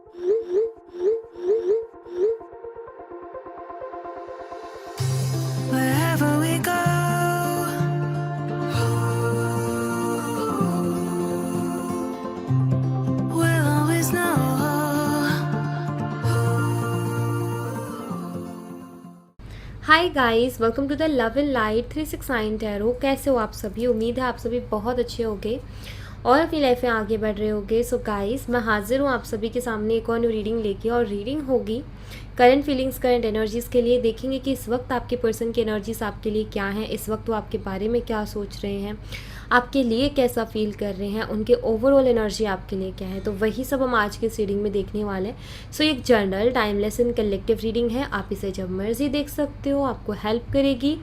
Wherever we go, we'll always know. Hi guys, welcome to the love and light 369 tarot. कैसे हो आप सभी? उम्मीद है आप सभी बहुत अच्छे होंगे और अपनी लाइफ में आगे बढ़ रहे होंगे। सो गाइस, मैं हाजिर हूँ आप सभी के सामने एक और न्यू रीडिंग लेके, और रीडिंग होगी करंट फीलिंग्स, करंट एनर्जीज़ के लिए। देखेंगे कि इस वक्त आपके पर्सन की एनर्जीज आपके लिए क्या है, इस वक्त वो आपके बारे में क्या सोच रहे हैं, आपके लिए कैसा फील कर रहे हैं, उनके ओवरऑल एनर्जी आपके लिए क्या है। तो वही सब हम आज के इस रीडिंग में देखने वाले हैं। सो एक general timeless and collective reading है, आप इसे जब मर्जी देख सकते हो, आपको हेल्प करेगी।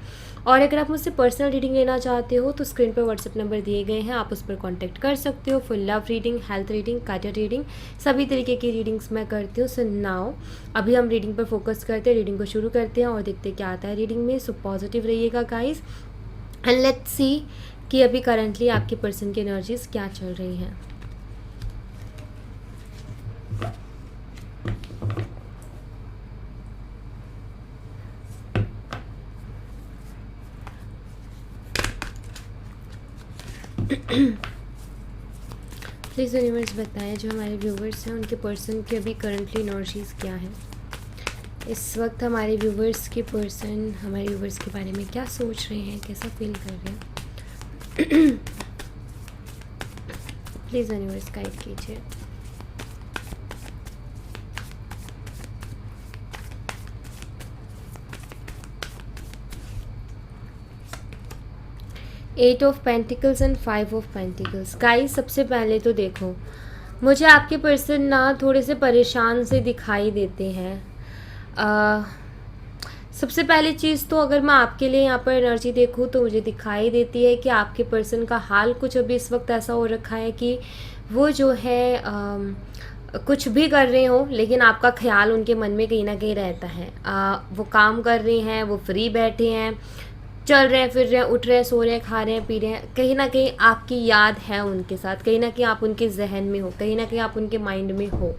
और अगर आप मुझसे पर्सनल रीडिंग लेना चाहते हो तो स्क्रीन पर व्हाट्सएप नंबर दिए गए हैं, आप उस पर कांटेक्ट कर सकते हो। Full love reading, health reading, career reading, सभी तरीके की रीडिंग्स मैं करती हूँ। सो नाउ अभी हम रीडिंग पर फोकस करते हैं, रीडिंग को शुरू करते हैं और देखते हैं क्या आता है रीडिंग में। सो पॉजिटिव रहिएगा गाइस, एंड लेट्स सी कि अभी करंटली आपके पर्सन की एनर्जीज क्या चल रही हैं। प्लीज़ यूनिवर्स बताएं जो हमारे व्यूवर्स हैं उनके पर्सन की अभी करंटली एनर्जीज क्या है। इस वक्त हमारे व्यूवर्स के पर्सन हमारे व्यूवर्स के बारे में क्या सोच रहे हैं, कैसा फील कर रहे हैं। प्लीज़ यूनिवर्स गाइड कीजिए। Eight of pentacles and 5 of pentacles. Guys, सबसे पहले तो देखो, मुझे आपके पर्सन ना थोड़े से परेशान से दिखाई देते हैं। सबसे पहली चीज़ तो अगर मैं आपके लिए यहाँ पर एनर्जी देखूँ तो मुझे दिखाई देती है कि आपके पर्सन का हाल कुछ अभी इस वक्त ऐसा हो रखा है कि वो जो है कुछ भी कर रहे हो लेकिन आपका ख्याल उनके मन में कहीं ना कहीं रहता है। वो काम कर रहे हैं, वो फ्री बैठे हैं, चल रहे हैं, फिर रहे हैं, उठ रहे हैं, सो रहे हैं, खा रहे हैं, पी रहे हैं, कहीं ना कहीं आपकी याद है उनके साथ, कहीं ना कहीं आप उनके जहन में हो, कहीं ना कहीं आप उनके माइंड में हो,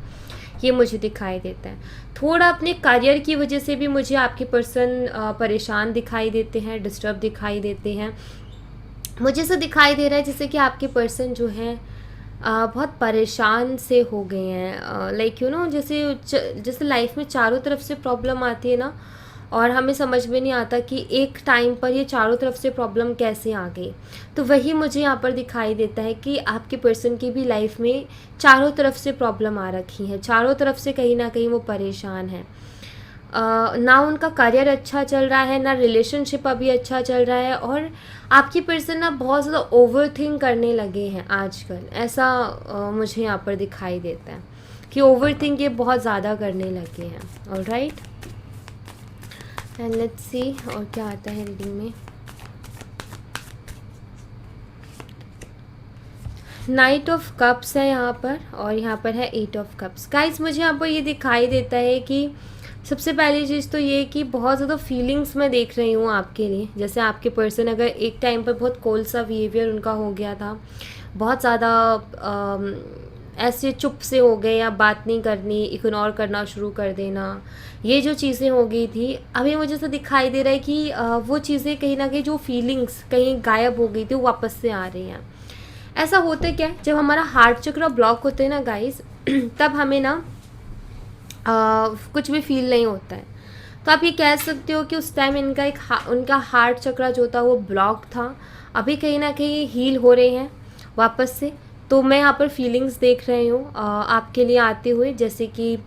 ये मुझे दिखाई देता है। थोड़ा अपने करियर की वजह से भी मुझे आपके पर्सन परेशान दिखाई देते हैं, डिस्टर्ब दिखाई देते हैं। मुझे ऐसा दिखाई दे रहा है जैसे कि आपके पर्सन जो है बहुत परेशान से हो गए हैं। लाइक यू नो, जैसे लाइफ में चारों तरफ से प्रॉब्लम आती है ना, और हमें समझ में नहीं आता कि एक टाइम पर ये चारों तरफ से प्रॉब्लम कैसे आ गई। तो वही मुझे यहाँ पर दिखाई देता है कि आपके पर्सन की भी लाइफ में चारों तरफ से प्रॉब्लम आ रखी है, चारों तरफ से कहीं ना कहीं वो परेशान है। ना उनका करियर अच्छा चल रहा है, ना रिलेशनशिप अभी अच्छा चल रहा है, और आपकी पर्सन ना बहुत ज़्यादा ओवर थिंक करने लगे हैं आजकल। ऐसा मुझे यहाँ पर दिखाई देता है कि ओवर थिंक ये बहुत ज़्यादा करने लगे हैं। ऑलराइट, एंड लेट्स सी और क्या आता है रीडिंग में। नाइट ऑफ कप्स है यहाँ पर, और यहाँ पर है 8 ऑफ कप्स। गाइस, मुझे यहाँ पर ये दिखाई देता है कि सबसे पहली चीज़ तो ये कि बहुत ज़्यादा फीलिंग्स मैं देख रही हूँ आपके लिए। जैसे आपके पर्सन अगर एक टाइम पर बहुत कोल्ड सा बिहेवियर उनका हो गया था, बहुत ज़्यादा ऐसे चुप से हो गए, या बात नहीं करनी, इग्नोर करना शुरू कर देना, ये जो चीज़ें हो गई थी, अभी मुझे तो दिखाई दे रहा है कि वो चीज़ें कहीं ना कहीं, जो फीलिंग्स कहीं गायब हो गई थी, वो वापस से आ रही हैं। ऐसा होता है क्या, जब हमारा हार्ट चक्र ब्लॉक होते हैं ना गाइस, तब हमें ना कुछ भी फील नहीं होता है। तो आप ये कह सकते हो कि उस टाइम उनका हार्ट चक्र जो था वो ब्लॉक था, अभी कहीं ना कहीं हील हो रहे हैं वापस से। तो मैं यहाँ पर फीलिंग्स देख रही हूँ आपके लिए आते हुए, जैसे कि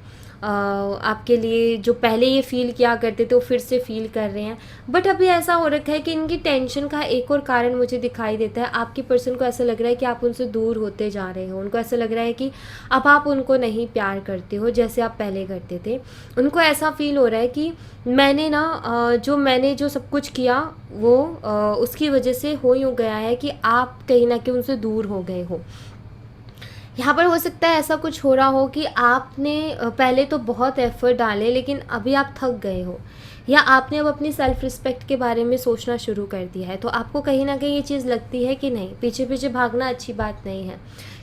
आपके लिए जो पहले ये फील किया करते थे वो फिर से फील कर रहे हैं। बट अभी ऐसा हो रखा है कि इनकी टेंशन का एक और कारण मुझे दिखाई देता है। आपके पर्सन को ऐसा लग रहा है कि आप उनसे दूर होते जा रहे हो, उनको ऐसा लग रहा है कि अब आप उनको नहीं प्यार करते हो जैसे आप पहले करते थे। उनको ऐसा फील हो रहा है कि मैंने जो सब कुछ किया वो उसकी वजह से हो यूँ गया है कि आप कहीं ना कहीं उनसे दूर हो गए हो। यहाँ पर हो सकता है ऐसा कुछ हो रहा हो कि आपने पहले तो बहुत एफर्ट डाले लेकिन अभी आप थक गए हो, या आपने अब अपनी सेल्फ रिस्पेक्ट के बारे में सोचना शुरू कर दिया है। तो आपको कहीं ना कहीं ये चीज़ लगती है कि नहीं, पीछे पीछे भागना अच्छी बात नहीं है,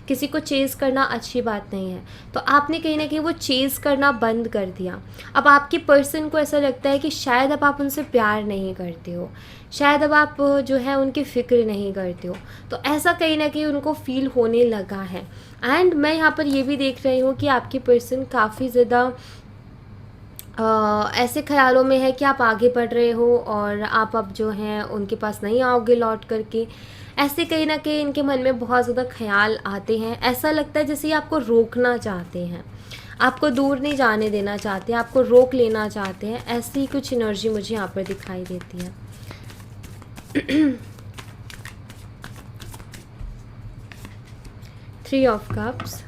किसी को चेज़ करना अच्छी बात नहीं है, तो आपने कहीं ना कहीं वो चेज़ करना बंद कर दिया। अब आपके पर्सन को ऐसा लगता है कि शायद अब आप उनसे प्यार नहीं करते हो, शायद अब आप जो है उनकी फ़िक्र नहीं करते हो, तो ऐसा कहीं ना कहीं उनको फील होने लगा है। एंड मैं यहाँ पर ये भी देख रही हूँ कि आपके पर्सन काफ़ी ज़्यादा ऐसे ख्यालों में है कि आप आगे बढ़ रहे हो और आप अब जो हैं उनके पास नहीं आओगे लौट करके। ऐसे कहीं ना कहीं इनके मन में बहुत ज़्यादा ख्याल आते हैं, ऐसा लगता है जैसे ये आपको रोकना चाहते हैं, आपको दूर नहीं जाने देना चाहते, आपको रोक लेना चाहते हैं। ऐसी ही कुछ एनर्जी मुझे यहाँ पर दिखाई देती है। 3 ऑफ कप्स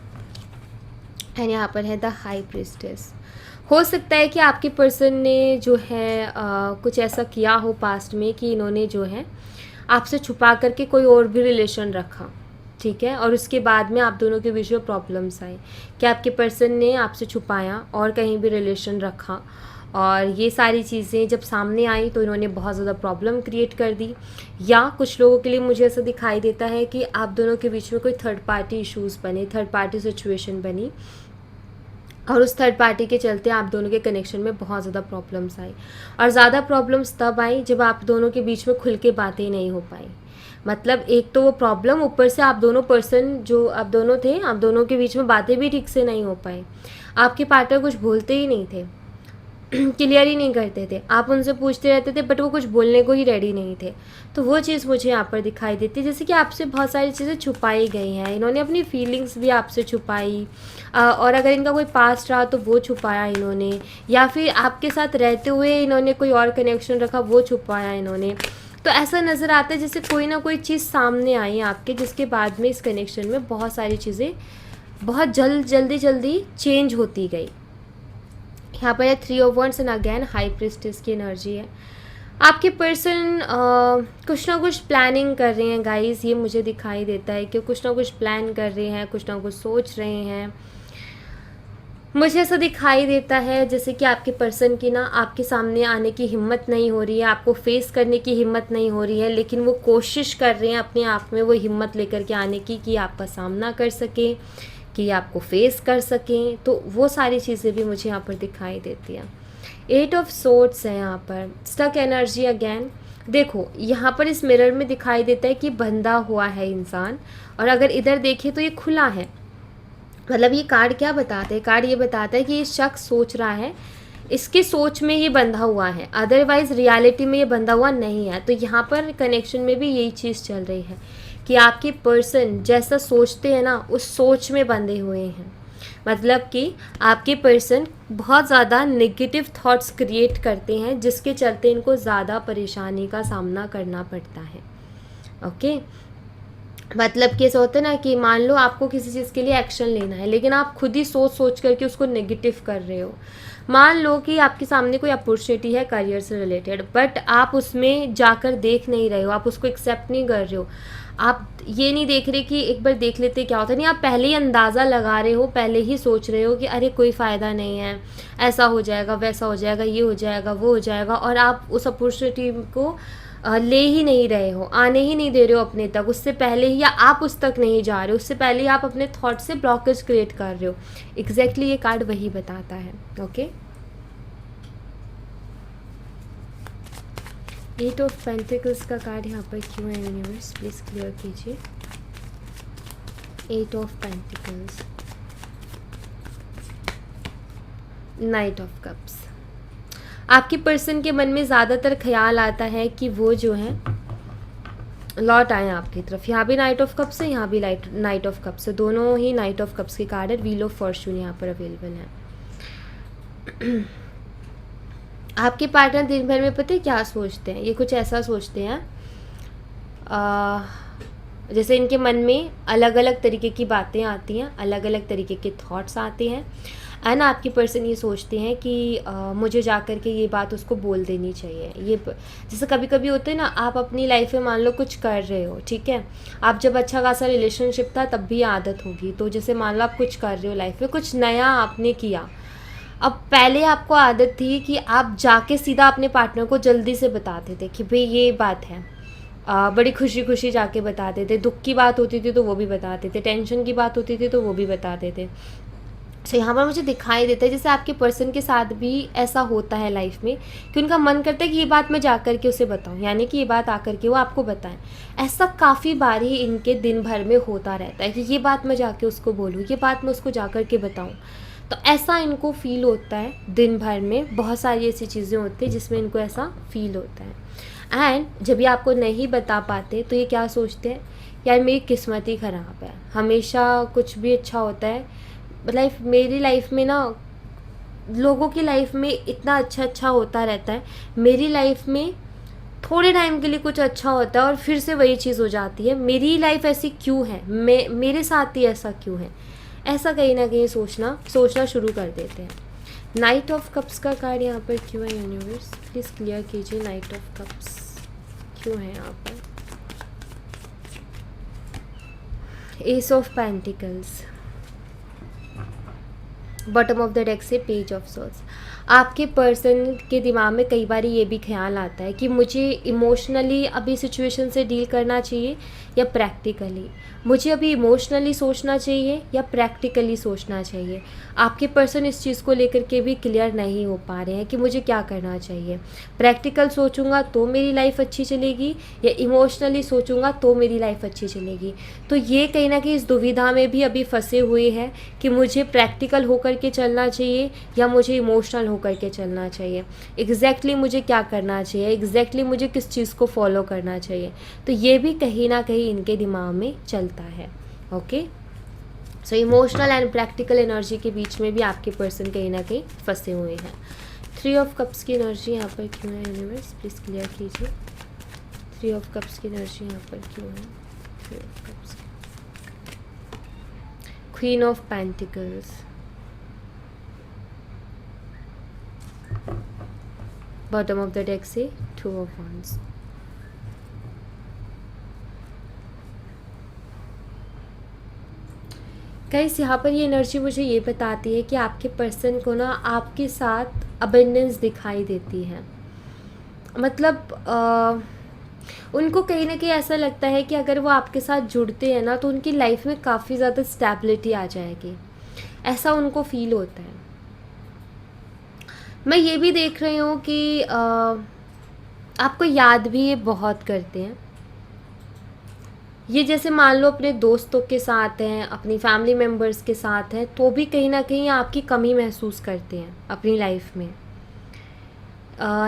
एंड यहाँ पर है द हाई प्रीस्टेस। हो सकता है कि आपके पर्सन ने जो है कुछ ऐसा किया हो पास्ट में कि इन्होंने जो है आपसे छुपा करके कोई और भी रिलेशन रखा, ठीक है, और उसके बाद में आप दोनों के बीच में प्रॉब्लम्स आए कि आपके पर्सन ने आपसे छुपाया और कहीं भी रिलेशन रखा, और ये सारी चीज़ें जब सामने आई तो इन्होंने बहुत ज़्यादा प्रॉब्लम क्रिएट कर दी। या कुछ लोगों के लिए मुझे ऐसा दिखाई देता है कि आप दोनों के बीच में कोई थर्ड पार्टी इश्यूज़ बने, थर्ड पार्टी सिचुएशन बनी, और उस थर्ड पार्टी के चलते आप दोनों के कनेक्शन में बहुत ज़्यादा प्रॉब्लम्स आई। और ज़्यादा प्रॉब्लम्स तब आई जब आप दोनों के बीच में खुल के बातें नहीं हो पाई। मतलब एक तो वो प्रॉब्लम, ऊपर से आप दोनों पर्सन जो आप दोनों थे, आप दोनों के बीच में बातें भी ठीक से नहीं हो पाई। आपके पार्टनर कुछ बोलते ही नहीं थे, क्लियर ही नहीं करते थे, आप उनसे पूछते रहते थे बट वो कुछ बोलने को ही रेडी नहीं थे। तो वो चीज़ मुझे यहाँ पर दिखाई देती है, जैसे कि आपसे बहुत सारी चीज़ें छुपाई गई हैं, इन्होंने अपनी फीलिंग्स भी आपसे छुपाई, और अगर इनका कोई पास्ट रहा तो वो छुपाया इन्होंने, या फिर आपके साथ रहते हुए इन्होंने कोई और कनेक्शन रखा वो छुपाया इन्होंने। तो ऐसा नज़र आता है जैसे कोई ना कोई चीज़ सामने आई आपके, जिसके बाद में इस कनेक्शन में बहुत सारी चीज़ें बहुत जल्दी चेंज होती गई। यहाँ पर है 3 of wands and again high priestess की एनर्जी है। आपके पर्सन कुछ ना कुछ प्लानिंग कर रहे हैं गाइस, ये मुझे दिखाई देता है कि कुछ ना कुछ प्लान कर रहे हैं, कुछ ना कुछ सोच रहे हैं। मुझे ऐसा दिखाई देता है जैसे कि आपके पर्सन की ना आपके सामने आने की हिम्मत नहीं हो रही है, आपको फेस करने की हिम्मत नहीं हो रही है, लेकिन वो कोशिश कर रहे हैं अपने आप में वो हिम्मत लेकर के आने की कि आपका सामना कर सकें, कि आपको फेस कर सकें। तो वो सारी चीज़ें भी मुझे यहाँ पर दिखाई देती हैं। 8 ऑफ सोर्ड्स है यहाँ पर, स्टक एनर्जी अगेन। देखो यहाँ पर इस मिरर में दिखाई देता है कि बंधा हुआ है इंसान, और अगर इधर देखें तो ये खुला है। मतलब ये कार्ड क्या बताता है, कार्ड ये बताता है कि ये शख्स सोच रहा है, इसके सोच में ये बंधा हुआ है, अदरवाइज रियलिटी में ये बंधा हुआ नहीं है। तो यहाँ पर कनेक्शन में भी यही चीज़ चल रही है कि आपके पर्सन जैसा सोचते हैं ना उस सोच में बंधे हुए हैं। मतलब कि आपके पर्सन बहुत ज़्यादा नेगेटिव थॉट्स क्रिएट करते हैं, जिसके चलते इनको ज़्यादा परेशानी का सामना करना पड़ता है। ओके, मतलब कि ऐसा होता है ना कि मान लो आपको किसी चीज़ के लिए एक्शन लेना है, लेकिन आप खुद ही सोच करके उसको नेगेटिव कर रहे हो। मान लो कि आपके सामने कोई अपॉर्चुनिटी है करियर से रिलेटेड, बट आप उसमें जाकर देख नहीं रहे हो, आप उसको एक्सेप्ट नहीं कर रहे हो, आप ये नहीं देख रहे कि एक बार देख लेते क्या होता है, नहीं, आप पहले ही अंदाज़ा लगा रहे हो, पहले ही सोच रहे हो कि अरे कोई फ़ायदा नहीं है, ऐसा हो जाएगा, वैसा हो जाएगा, ये हो जाएगा, वो हो जाएगा, और आप उस अपॉर्चुनिटी को ले ही नहीं रहे हो, आने ही नहीं दे रहे हो अपने तक, उससे पहले ही, या आप उस तक नहीं जा रहे हो, उससे पहले ही आप अपने थॉट से ब्लॉकेज क्रिएट कर रहे हो। एग्जैक्टली ये कार्ड वही बताता है। ओके, 8 ऑफ पेंटिकल्स का कार्ड यहाँ पर क्यों है यूनिवर्स, प्लीज़ क्लियर कीजिए। 8 of pentacles, night of cups. आपके पर्सन के मन में ज़्यादातर ख्याल आता है कि वो जो है लौट आए आपकी तरफ। यहाँ भी नाइट ऑफ कप्स है, यहाँ भी नाइट ऑफ कप्स है, दोनों ही नाइट ऑफ कप्स के कार्ड है। व्हील ऑफ फॉर्चून यहाँ पर अवेलेबल है। आपके पार्टनर दिन भर में पता है क्या सोचते हैं, ये कुछ ऐसा सोचते हैं जैसे इनके मन में अलग अलग तरीके की बातें आती हैं, अलग अलग तरीके के थॉट्स आते हैं, एंड आपके पर्सन ये सोचते हैं कि मुझे जा कर के ये बात उसको बोल देनी चाहिए। ये जैसे कभी कभी होता है ना, आप अपनी लाइफ में मान लो कुछ कर रहे हो, ठीक है, आप जब अच्छा खासा रिलेशनशिप था तब भी आदत होगी, तो जैसे मान लो आप कुछ कर रहे हो लाइफ में, कुछ नया आपने किया, अब पहले आपको आदत थी कि आप जाके सीधा अपने पार्टनर को जल्दी से बताते थे कि भाई ये बात है, बड़ी खुशी खुशी जाके बताते थे, दुख की बात होती थी तो वो भी बताते थे, टेंशन की बात होती थी तो वो भी बताते थे। सो यहाँ पर मुझे दिखाई देता है जैसे आपके पर्सन के साथ भी ऐसा होता है लाइफ में कि उनका मन करता है कि ये बात मैं जा कर के उसे बताऊँ, यानी कि ये बात आकर के वो आपको बताएं। ऐसा काफ़ी बार ही इनके दिन भर में होता रहता है कि ये बात मैं जाके उसको बोलूँ, ये बात मैं उसको जा कर के बताऊँ। तो ऐसा इनको फील होता है दिन भर में, बहुत सारी ऐसी चीज़ें होती हैं जिसमें इनको ऐसा फील होता है। एंड जब ये आपको नहीं बता पाते तो ये क्या सोचते हैं, यार मेरी किस्मत ही ख़राब है, हमेशा कुछ भी अच्छा होता है लाइफ, मेरी लाइफ में ना लोगों की लाइफ में इतना अच्छा होता रहता है, मेरी लाइफ में थोड़े टाइम के लिए कुछ अच्छा होता है और फिर से वही चीज़ हो जाती है, मेरी लाइफ ऐसी क्यों है, मेरे साथ ही ऐसा क्यों है, ऐसा कहीं ना कहीं सोचना शुरू कर देते हैं। नाइट ऑफ कप्स का कार्ड यहाँ पर क्यों है यूनिवर्स, प्लीज़ क्लियर कीजिए। नाइट ऑफ कप्स क्यों है यहाँ पर। S of pentacles, bottom of the deck से पेज ऑफ सॉर्ड्स। आपके पर्सन के दिमाग में कई बार ये भी ख्याल आता है कि मुझे इमोशनली अभी सिचुएशन से डील करना चाहिए या प्रैक्टिकली, मुझे अभी इमोशनली सोचना चाहिए या प्रैक्टिकली सोचना चाहिए। आपके पर्सन इस चीज़ को लेकर के भी क्लियर नहीं हो पा रहे हैं कि मुझे क्या करना चाहिए, प्रैक्टिकल सोचूंगा तो मेरी लाइफ अच्छी चलेगी या इमोशनली सोचूंगा तो मेरी लाइफ अच्छी चलेगी। तो ये कहीं ना कहीं इस दुविधा में भी अभी फंसे हुए हैं कि मुझे प्रैक्टिकल होकर के चलना चाहिए या मुझे इमोशनल होकर के चलना चाहिए, एग्जैक्टली मुझे क्या करना चाहिए, एग्जैक्टली मुझे किस चीज़ को फॉलो करना चाहिए। तो ये भी कहीं ना कहीं इनके दिमाग में चलता है। Okay, so emotional and practical energy के बीच में भी आपके पर्सन कहीं ना कहीं फंसे हुए हैं। 3 ऑफ कप्स की एनर्जी यहाँ पर क्यों है यूनिवर्स, प्लीज़ क्लियर कीजिए। 3 ऑफ कप्स की एनर्जी यहाँ पर क्यों है। 3 of cups, queen of pentacles, bottom of the deck से 2 ऑफ wands। गाइस यहाँ पर ये एनर्जी मुझे ये बताती है कि आपके पर्सन को ना आपके साथ अबेंडेंस दिखाई देती है, मतलब उनको कहीं ना कहीं ऐसा लगता है कि अगर वो आपके साथ जुड़ते हैं ना तो उनकी लाइफ में काफ़ी ज़्यादा स्टेबिलिटी आ जाएगी, ऐसा उनको फील होता है। मैं ये भी देख रही हूँ कि आपको याद भी ये बहुत करते हैं। ये जैसे मान लो अपने दोस्तों के साथ हैं, अपनी फैमिली मेम्बर्स के साथ हैं, तो भी कहीं ना कहीं आपकी कमी महसूस करते हैं अपनी लाइफ में।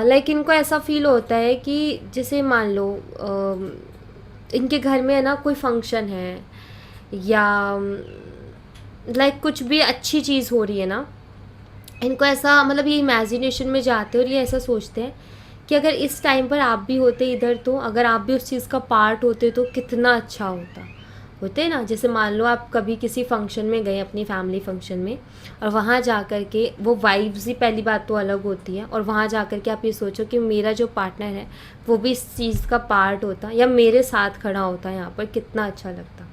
लाइक इनको ऐसा फील होता है कि जैसे मान लो इनके घर में है ना कोई फंक्शन है या लाइक कुछ भी अच्छी चीज़ हो रही है ना, इनको ऐसा मतलब ये इमेजिनेशन में जाते हैं और ये ऐसा सोचते हैं कि अगर इस टाइम पर आप भी होते इधर, तो अगर आप भी उस चीज़ का पार्ट होते तो कितना अच्छा होते ना। जैसे मान लो आप कभी किसी फंक्शन में गए, अपनी फैमिली फंक्शन में, और वहाँ जा कर के वो वाइब्स ही पहली बात तो अलग होती है, और वहाँ जा कर के आप ये सोचो कि मेरा जो पार्टनर है वो भी इस चीज़ का पार्ट होता या मेरे साथ खड़ा होता यहाँ पर, कितना अच्छा लगता।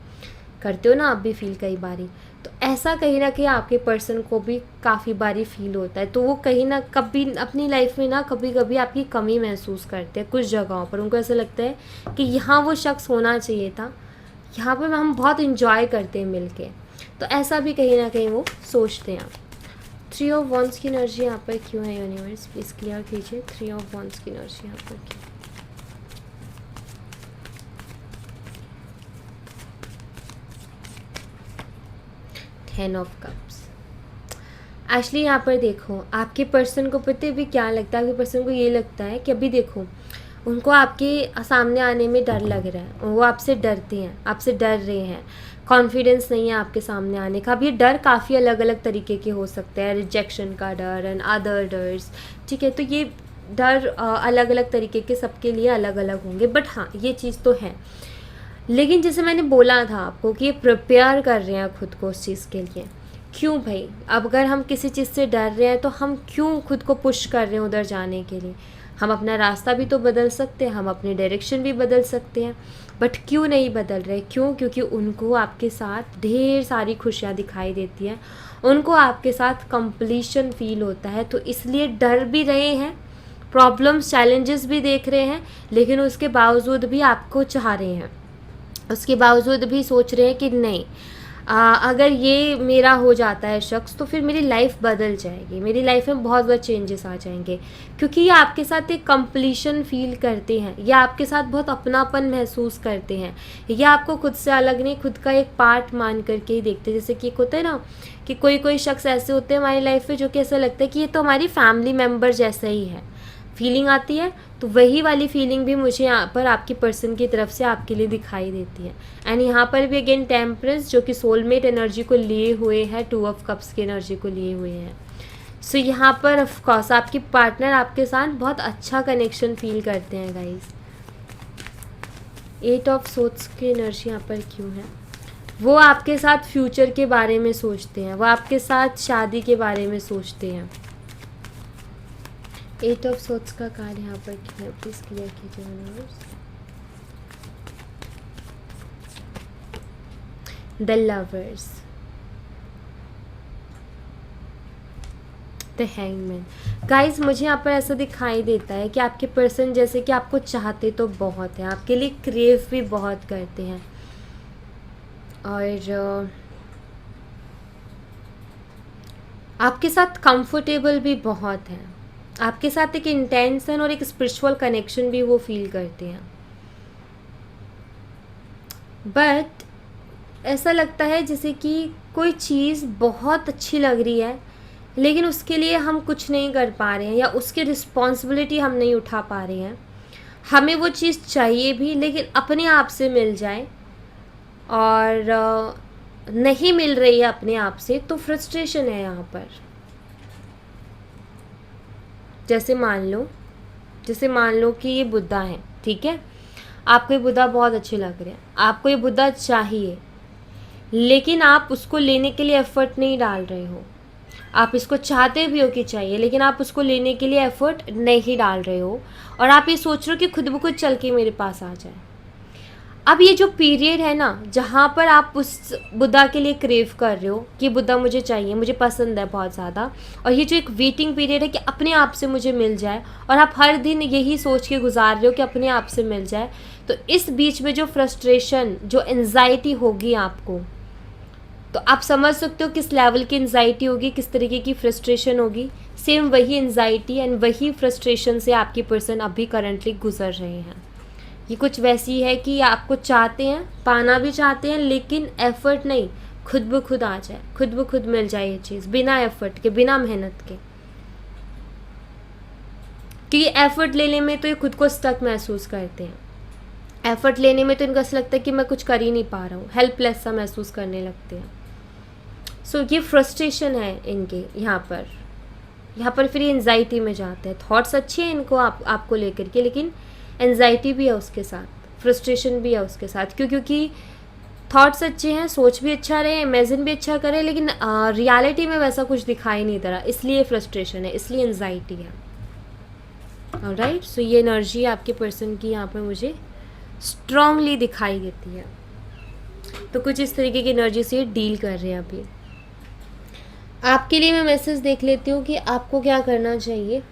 करते हो ना आप भी फील कई बारी, तो ऐसा कहीं ना कहीं आपके पर्सन को भी काफ़ी बारी फील होता है। तो वो कहीं ना कभी अपनी लाइफ में ना कभी कभी आपकी कमी महसूस करते हैं कुछ जगहों पर, उनको ऐसा लगता है कि यहाँ वो शख्स होना चाहिए था, यहाँ पर हम बहुत इंजॉय करते हैं मिलके। तो ऐसा भी कहीं ना कहीं वो सोचते हैं। 3 ऑफ wands की एनर्जी यहाँ पर क्यों है यूनिवर्स, प्लीज़ क्लियर कीजिए। 3 ऑफ wands की एनर्जी यहाँ पर क्यों। Ten of Cups। एक्चुअली यहाँ पर देखो आपके पर्सन को पता है भी क्या लगता है, आपके पर्सन को ये लगता है कि अभी देखो उनको आपके सामने आने में डर लग रहा है, वो आपसे डरते हैं, आपसे डर रहे हैं, कॉन्फिडेंस नहीं है आपके सामने आने का। अब ये डर काफ़ी अलग अलग तरीके के हो सकते हैं, रिजेक्शन का डर एंड अदर डर्स, ठीक है। तो ये डर अलग अलग तरीके के सबके लिए अलग अलग होंगे, बट हाँ ये चीज़ तो है। लेकिन जैसे मैंने बोला था आपको कि ये प्रिपेयर कर रहे हैं खुद को उस चीज़ के लिए। क्यों भाई, अब अगर हम किसी चीज़ से डर रहे हैं तो हम क्यों खुद को पुश कर रहे हैं उधर जाने के लिए। हम अपना रास्ता भी तो बदल सकते हैं, हम अपनी डायरेक्शन भी बदल सकते हैं, बट क्यों नहीं बदल रहे। क्यों? क्योंकि उनको आपके साथ ढेर सारी खुशियाँ दिखाई देती हैं, उनको आपके साथ कंप्लीशन फील होता है, तो इसलिए डर भी रहे हैं, प्रॉब्लम्स चैलेंजेस भी देख रहे हैं, लेकिन उसके बावजूद भी आपको चाह रहे हैं, उसके बावजूद भी सोच रहे हैं कि नहीं, अगर ये मेरा हो जाता है शख्स तो फिर मेरी लाइफ बदल जाएगी, मेरी लाइफ में बहुत बहुत चेंजेस आ जाएंगे, क्योंकि ये आपके साथ एक कंप्लीशन फील करते हैं, या आपके साथ बहुत अपनापन महसूस करते हैं, या आपको खुद से अलग नहीं, खुद का एक पार्ट मान करके ही देखते हैं। जैसे कि एक होता है ना कि कोई कोई शख्स ऐसे होते हैं हमारी लाइफ में जो कि ऐसा लगता है कि ये तो हमारी फैमिली मेम्बर जैसा ही है, फीलिंग आती है। तो वही वाली फीलिंग भी मुझे यहाँ पर आपकी पर्सन की तरफ से आपके लिए दिखाई देती है। एंड यहाँ पर भी अगेन टेम्परेंस जो कि सोलमेट एनर्जी को लिए हुए है, 2 ऑफ कप्स की एनर्जी को लिए हुए हैं। सो यहाँ पर ऑफ कोर्स आपकी पार्टनर आपके साथ बहुत अच्छा कनेक्शन फील करते हैं गाइस। 8 ऑफ सोर्ड्स की एनर्जी यहाँ पर क्यों है? वो आपके साथ फ्यूचर के बारे में सोचते हैं, वो आपके साथ शादी के बारे में सोचते हैं। 8 ऑफ सोर्ड्स का कार्ड यहाँ पर क्या है, प्लीज क्लियर कीजिए universe. The lovers, the hangman. Guys मुझे यहाँ पर ऐसा दिखाई देता है कि आपके पर्सन जैसे कि आपको चाहते तो बहुत है, आपके लिए क्रेव भी बहुत करते हैं, और आपके साथ कंफर्टेबल भी बहुत है, आपके साथ एक इंटेंशन और एक स्पिरिचुअल कनेक्शन भी वो फील करते हैं। बट ऐसा लगता है जैसे कि कोई चीज़ बहुत अच्छी लग रही है, लेकिन उसके लिए हम कुछ नहीं कर पा रहे हैं, या उसकी रिस्पॉन्सिबिलिटी हम नहीं उठा पा रहे हैं। हमें वो चीज़ चाहिए भी, लेकिन अपने आप से मिल जाए और नहीं मिल रही है अपने आप से, तो फ्रस्ट्रेशन है यहाँ पर। जैसे मान लो कि ये बुद्धा है, ठीक है, आपको ये बुद्धा बहुत अच्छे लग रहे हैं, आपको ये बुद्धा चाहिए, लेकिन आप उसको लेने के लिए एफर्ट नहीं डाल रहे हो। आप इसको चाहते भी हो कि चाहिए, लेकिन आप उसको लेने के लिए एफर्ट नहीं डाल रहे हो, और आप ये सोच रहे हो कि खुद ब खुद चल के मेरे पास आ जाए। अब ये जो पीरियड है ना, जहाँ पर आप उस बुद्धा के लिए क्रेव कर रहे हो कि बुद्धा मुझे चाहिए, मुझे पसंद है बहुत ज़्यादा, और ये जो एक वेटिंग पीरियड है कि अपने आप से मुझे मिल जाए, और आप हर दिन यही सोच के गुजार रहे हो कि अपने आप से मिल जाए, तो इस बीच में जो फ्रस्ट्रेशन, जो एंजाइटी होगी आपको, तो आप समझ सकते हो किस लेवल की एंजाइटी होगी, किस तरीके की फ्रस्ट्रेशन होगी। सेम वही एंजाइटी एंड वही फ्रस्ट्रेशन से आपकी पर्सन अभी करंटली गुजर रहे हैं। ये कुछ वैसी है कि आपको चाहते हैं, पाना भी चाहते हैं, लेकिन एफर्ट नहीं, खुद ब खुद आ जाए, खुद ब खुद मिल जाए ये चीज़, बिना एफर्ट के, बिना मेहनत के। क्योंकि एफर्ट लेने में तो ये खुद को स्टक महसूस करते हैं, एफर्ट लेने में तो इनको ऐसा लगता है कि मैं कुछ कर ही नहीं पा रहा हूँ, हेल्पलेस सा महसूस करने लगते हैं। सो ये फ्रस्ट्रेशन है इनके यहाँ पर फिर ये एंजाइटी में जाते हैं। थॉट्स अच्छे हैं इनको आपको लेकर के, लेकिन एंजाइटी भी है उसके साथ, फ्रस्ट्रेशन भी है उसके साथ। क्योंकि थॉट्स अच्छे हैं, सोच भी अच्छा रहे, इमेजिन भी अच्छा करें, लेकिन रियलिटी में वैसा कुछ दिखाई नहीं दे रहा, इसलिए फ्रस्ट्रेशन है, इसलिए एंजाइटी है। ऑलराइट, सो ये एनर्जी आपके पर्सन की यहाँ पर मुझे स्ट्रांगली दिखाई देती है। तो कुछ इस तरीके की एनर्जी से डील कर रहे हैं अभी। आपके लिए मैं मैसेज देख लेती हूँ कि आपको क्या करना चाहिए।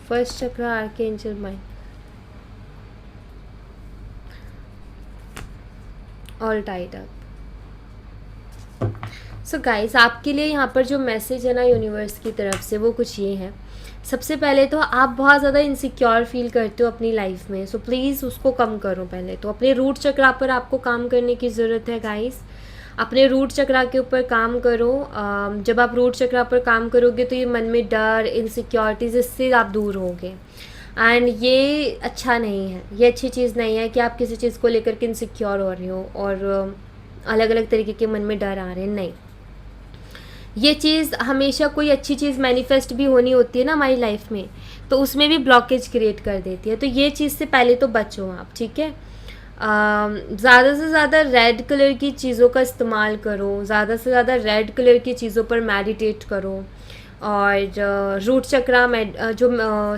First chakra archangel Mike, all tied up. So guys, आपके लिए यहाँ पर जो मैसेज है ना यूनिवर्स की तरफ से, वो कुछ ये है। सबसे पहले तो आप बहुत ज़्यादा इनसिक्योर फील करते हो अपनी लाइफ में, सो प्लीज़ उसको कम करो। पहले तो अपने रूट चक्रा पर आपको काम करने की ज़रूरत है गाइस, अपने रूट चक्रा के ऊपर काम करो। जब आप रूट चक्रा पर काम करोगे तो ये मन में डर, इनसिक्योरिटीज़, इससे आप दूर होगे। एंड ये अच्छा नहीं है, ये अच्छी चीज़ नहीं है कि आप किसी चीज़ को लेकर के इनसिक्योर हो रहे हो और अलग अलग तरीके के मन में डर आ रहे हैं। नहीं, ये चीज़ हमेशा कोई अच्छी चीज़ मैनिफेस्ट भी होनी होती है ना हमारी लाइफ में, तो उसमें भी ब्लॉकेज क्रिएट कर देती है। तो ये चीज़ से पहले तो बचो आप, ठीक है। ज़्यादा से ज़्यादा रेड कलर की चीज़ों का इस्तेमाल करो, ज़्यादा से ज़्यादा रेड कलर की चीज़ों पर मेडिटेट करो। और रूट चक्रा जो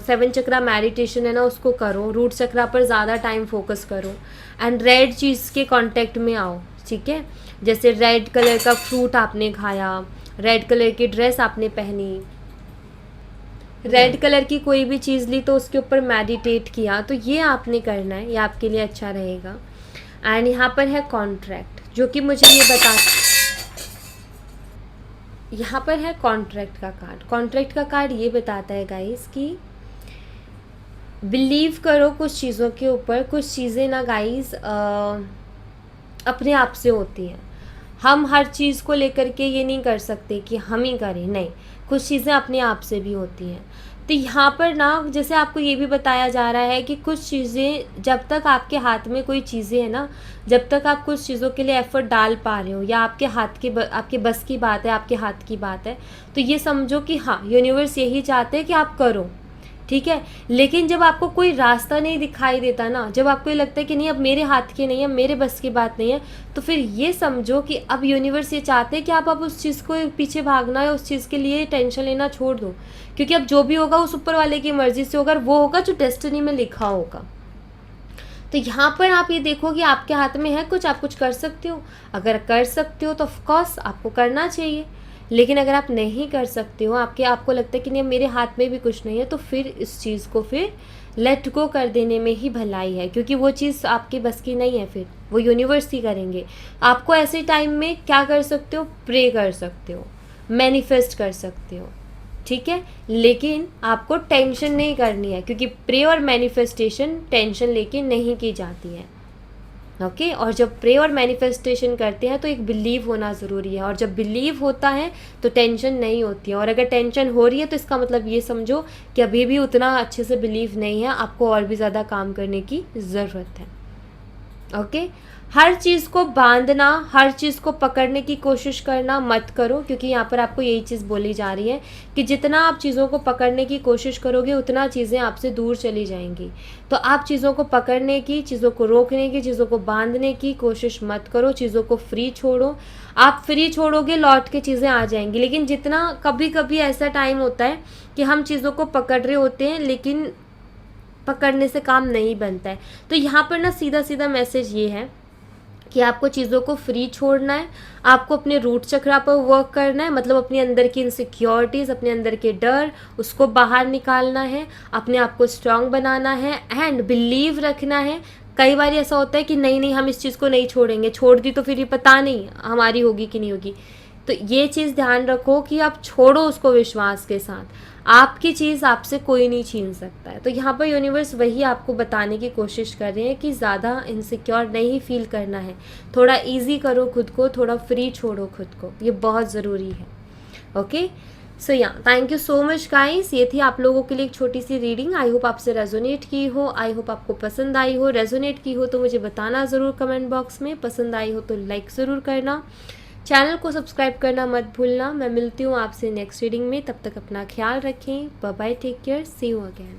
7 चक्रा मेडिटेशन है ना उसको करो, रूट चक्रा पर ज़्यादा टाइम फोकस करो एंड रेड चीज़ के कांटेक्ट में आओ, ठीक है। जैसे रेड कलर का फ्रूट आपने खाया, रेड कलर की ड्रेस आपने पहनी, रेड कलर की कोई भी चीज़ ली तो उसके ऊपर मेडिटेट किया, तो ये आपने करना है, ये आपके लिए अच्छा रहेगा। एंड यहाँ पर है कॉन्ट्रैक्ट, जो कि मुझे ये बता, यहाँ पर है कॉन्ट्रैक्ट का कार्ड। कॉन्ट्रैक्ट का कार्ड ये बताता है गाइस कि बिलीव करो कुछ चीज़ों के ऊपर, कुछ चीज़ें ना गाइस अपने आप से होती हैं। हम हर चीज़ को लेकर के ये नहीं कर सकते कि हम ही करें, नहीं, कुछ चीज़ें अपने आप से भी होती हैं। तो यहाँ पर ना जैसे आपको ये भी बताया जा रहा है कि कुछ चीज़ें जब तक आपके हाथ में कोई चीज़ें हैं ना, जब तक आप कुछ चीज़ों के लिए एफर्ट डाल पा रहे हो या आपके आपके बस की बात है, आपके हाथ की बात है, तो ये समझो कि हाँ यूनिवर्स यही चाहते हैं कि आप करो, ठीक है। लेकिन जब आपको कोई रास्ता नहीं दिखाई देता ना, जब आपको ये लगता है कि नहीं अब मेरे हाथ की नहीं है, मेरे बस की बात नहीं है, तो फिर ये समझो कि अब यूनिवर्स ये चाहते हैं कि आप उस चीज़ को पीछे भागना है, उस चीज़ के लिए टेंशन लेना छोड़ दो, क्योंकि अब जो भी होगा उस ऊपर वाले की मर्ज़ी से होगा, वो होगा जो डेस्टिनी में लिखा होगा। तो यहाँ पर आप ये देखो कि आपके हाथ में है कुछ, आप कुछ कर सकते हो। अगर कर सकते हो तो ऑफकोर्स आपको करना चाहिए, लेकिन अगर आप नहीं कर सकते हो, आपको लगता है कि नहीं मेरे हाथ में भी कुछ नहीं है, तो फिर इस चीज़ को फिर लेट गो कर देने में ही भलाई है, क्योंकि वो चीज़ आपके बस की नहीं है, फिर वो यूनिवर्स ही करेंगे। आपको ऐसे टाइम में क्या कर सकते हो, प्रे कर सकते हो, मैनिफेस्ट कर सकते हो, ठीक है। लेकिन आपको टेंशन नहीं करनी है, क्योंकि प्रे और मैनिफेस्टेशन टेंशन लेके नहीं की जाती है, ओके। और जब प्रे और मैनिफेस्टेशन करते हैं तो एक बिलीव होना ज़रूरी है, और जब बिलीव होता है तो टेंशन नहीं होती है। और अगर टेंशन हो रही है तो इसका मतलब ये समझो कि अभी भी उतना अच्छे से बिलीव नहीं है, आपको और भी ज़्यादा काम करने की ज़रूरत है, ओके। हर चीज़ को बांधना, हर चीज़ को पकड़ने की कोशिश करना मत करो, क्योंकि यहाँ पर आपको यही चीज़ बोली जा रही है कि जितना आप चीज़ों को पकड़ने की कोशिश करोगे उतना चीज़ें आपसे दूर चली जाएंगी। तो आप चीज़ों को पकड़ने की, चीज़ों को रोकने की, चीज़ों को बांधने की कोशिश मत करो, चीज़ों को फ्री छोड़ो। आप फ्री छोड़ोगे लौट के चीज़ें आ जाएंगी। लेकिन जितना कभी कभी ऐसा टाइम होता है कि हम चीज़ों को पकड़ रहे होते हैं लेकिन पकड़ने से काम नहीं बनता है, तो यहाँ पर ना सीधा सीधा मैसेज ये है कि आपको चीज़ों को फ्री छोड़ना है, आपको अपने रूट चक्रा पर वर्क करना है, मतलब अपने अंदर की इनसिक्योरिटीज़, अपने अंदर के डर, उसको बाहर निकालना है, अपने आप को स्ट्रांग बनाना है एंड बिलीव रखना है। कई बार ऐसा होता है कि नहीं हम इस चीज़ को नहीं छोड़ेंगे, छोड़ दी तो फिर ये पता नहीं हमारी होगी कि नहीं होगी। तो ये चीज़ ध्यान रखो कि आप छोड़ो उसको विश्वास के साथ, आपकी चीज़ आपसे कोई नहीं छीन सकता है। तो यहाँ पर यूनिवर्स वही आपको बताने की कोशिश कर रहे हैं कि ज़्यादा इनसिक्योर नहीं फील करना है, थोड़ा इजी करो खुद को, थोड़ा फ्री छोड़ो खुद को, ये बहुत ज़रूरी है, ओके। सो या thank you so much guys, ये थी आप लोगों के लिए एक छोटी सी रीडिंग। आई होप आपसे रेजोनेट की हो, आई होप आपको पसंद आई हो। रेजोनेट की हो तो मुझे बताना ज़रूर कमेंट बॉक्स में, पसंद आई हो तो लाइक ज़रूर करना, चैनल को सब्सक्राइब करना मत भूलना। मैं मिलती हूँ आपसे नेक्स्ट रीडिंग में, तब तक अपना ख्याल रखें, bye bye, take care, see you again.